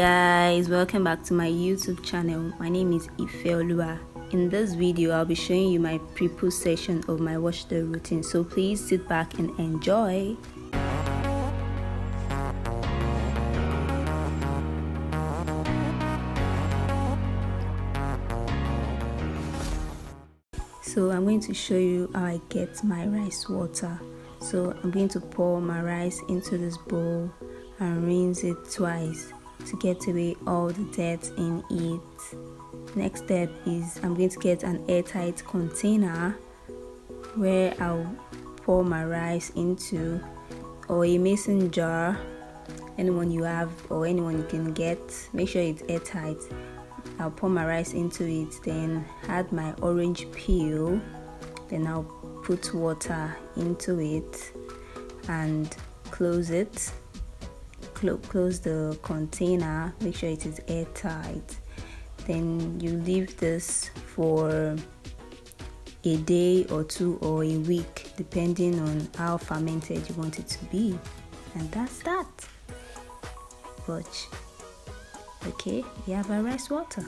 Guys, welcome back to my YouTube channel. My name is Ifeoluwa. In this video I'll be showing you my Prepoo section of my wash day routine, so please sit back and enjoy. So I'm going to show you how I get my rice water. So I'm going to pour my rice into this bowl and rinse it twice to get away all the dirt in it. Next step is I'm going to get an airtight container where I'll pour my rice into, or a mason jar, anyone you have or anyone you can get. Make sure it's airtight. I'll pour my rice into it, then add my orange peel, then I'll put water into it and close it. Close the container, make sure it is airtight. Then you leave this for a day or two or a week, depending on how fermented you want it to be. And that's that. Watch. Okay, we have our rice water.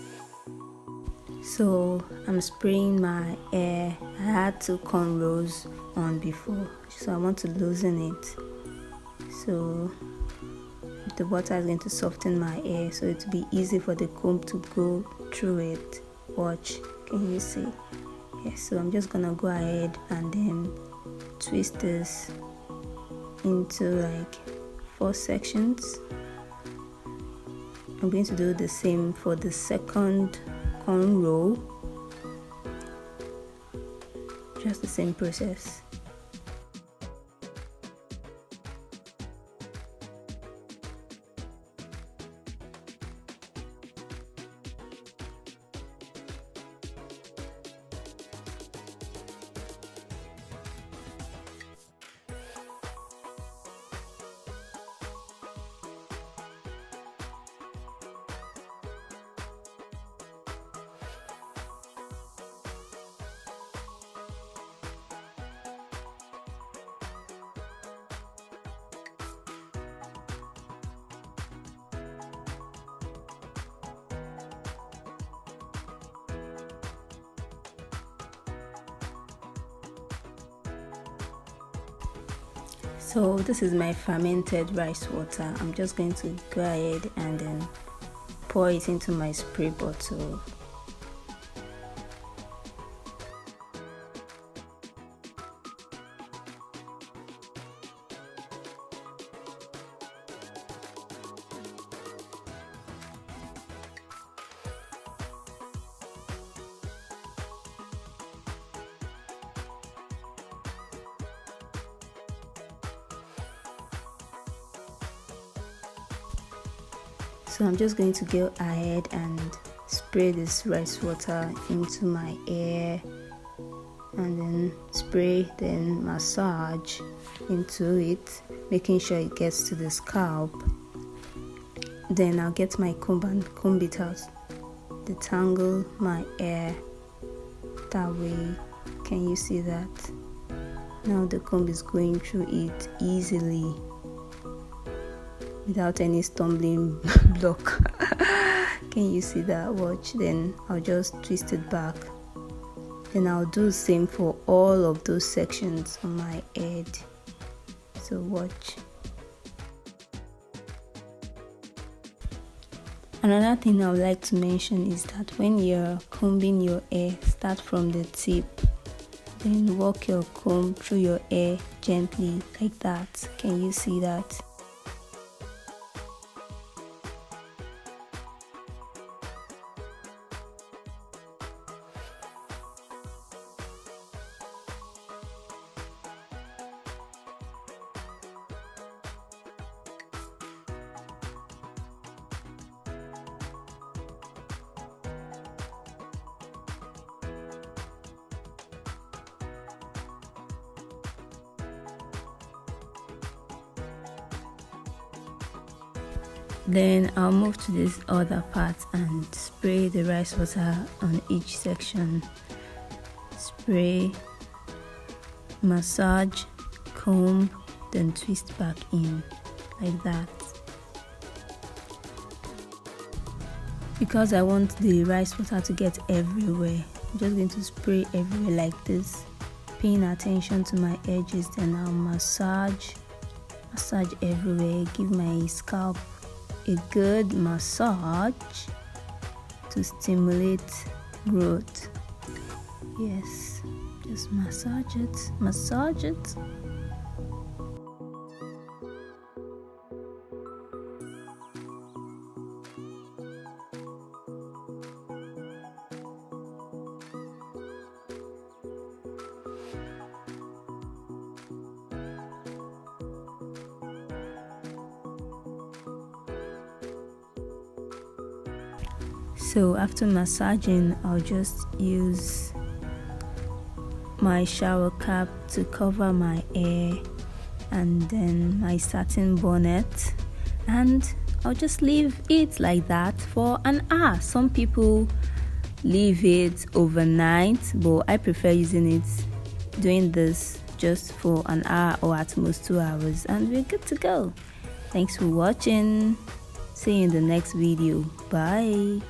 So I'm spraying my hair. I had 2 cornrows on before, so I want to loosen it. So the water is going to soften my hair, so it will be easy for the comb to go through it. Watch, can you see? Yes, so I'm just gonna go ahead and then twist this into like 4 sections. I'm going to do the same for the second cornrow. Just the same process. So this is my fermented rice water. I'm just going to go ahead and then pour it into my spray bottle. So I'm just going to go ahead and spray this rice water into my hair, and then spray, then massage into it, making sure it gets to the scalp. Then I'll get my comb and comb it out, detangle my hair that way. Can you see that? Now the comb is going through it easily without any stumbling block. Can you see that? Watch. Then I'll just twist it back. Then I'll do the same for all of those sections on my head. So watch. Another thing I would like to mention is that when you're combing your hair, start from the tip, then walk your comb through your hair gently like that. Can you see that? Then I'll move to this other part and spray the rice water on each section. Spray, massage, comb, then twist back in like that. Because I want the rice water to get everywhere, I'm just going to spray everywhere like this, paying attention to my edges. Then I'll massage everywhere, give my scalp a good massage to stimulate growth. Yes, just massage it. So after massaging, I'll just use my shower cap to cover my hair, and then my satin bonnet, and I'll just leave it like that for an hour. Some people leave it overnight, but I prefer doing this just for an hour or at most 2 hours, and we're good to go. Thanks for watching. See you in the next video. Bye.